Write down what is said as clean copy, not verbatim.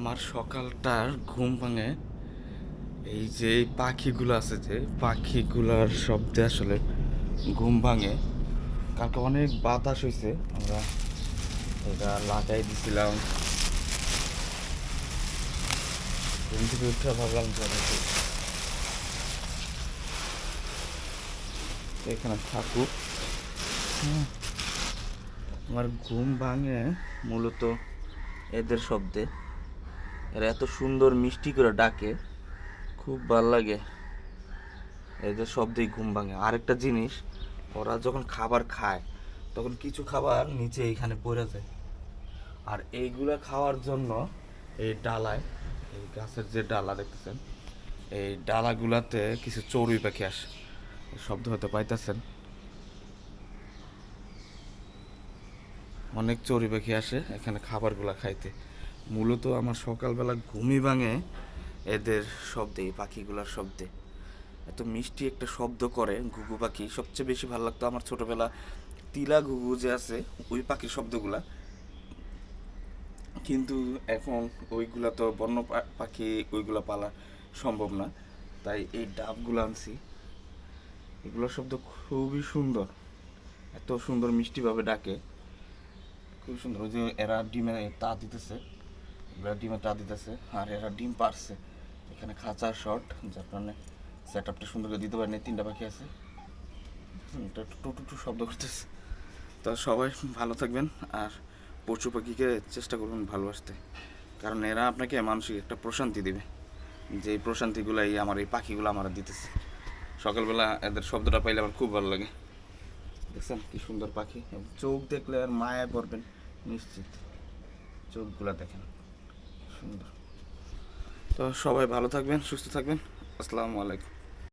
আমার সকালটার ঘুম ভাঙে এই যে এই পাখিগুলো আছে, যে পাখিগুলার শব্দে আসলে ঘুম ভাঙে। কালকে অনেক বাতাস হয়েছে, আমরা এটা লাগাই দিছিলাম। ঘুম থেকে উঠে ভাবলাম যে নাকি এখানে থাকুক। হুম, আমার ঘুম ভাঙে মূলত এদের শব্দে। এরা এত সুন্দর মিষ্টি করে ডাকে, খুব ভাল লাগে। এদের শব্দেই ঘুম ভাঙে। আরেকটা জিনিস, ওরা যখন খাবার খায় তখন কিছু খাবার নিচে এইখানে পড়ে যায়, আর এইগুলা খাওয়ার জন্য এই ডালায়, এই গাছের যে ডালা দেখতেছেন, এই ডালাগুলাতে কিছু চড়ুই পাখি আসে। শব্দ হয়তো পাইতেছেন, অনেক চড়ুই পাখি আসে এখানে খাবারগুলা খাইতে। মূলত আমার সকালবেলা ঘুমই ভাঙে এদের শব্দে, এই পাখিগুলার শব্দে। এত মিষ্টি একটা শব্দ করে ঘুঘু পাখি। সবচেয়ে বেশি ভালো লাগতো আমার ছোটবেলা তিলা ঘুঘু যে আছে, ওই পাখির শব্দগুলা। কিন্তু এখন ওইগুলা তো বন্য পাখি, ওইগুলা পালা সম্ভব না, তাই এই ডাবগুলো আনছি। এগুলোর শব্দ খুবই সুন্দর, এত সুন্দর মিষ্টিভাবে ডাকে, খুব সুন্দর। ওই যে এরা ডিমে তা দিতেছে, এরা ডিমে তা দিতেছে, আর এরা ডিম পারছে। এখানে খাঁচার শট, যার কারণে সেট আপটা সুন্দর করে দিতে পারেনি। তিনটা পাখি আছে, এটা একটু টু টু টু শব্দ করতেছে। তো সবাই ভালো থাকবেন, আর পশু পাখিকে চেষ্টা করবেন ভালোবাসতে, কারণ এরা আপনাকে মানসিক একটা প্রশান্তি দিবে, যে এই প্রশান্তিগুলাই আমার এই পাখিগুলো আমার দিতেছে। সকালবেলা এদের শব্দটা পাইলে আমার খুব ভালো লাগে। দেখছেন কি সুন্দর পাখি, চোখ দেখলে আর মায়ায় পড়বেন নিশ্চিত। চোখগুলা দেখেন, সুন্দর। তো সবাই ভালো থাকবেন, সুস্থ থাকবেন। আসসালামু আলাইকুম।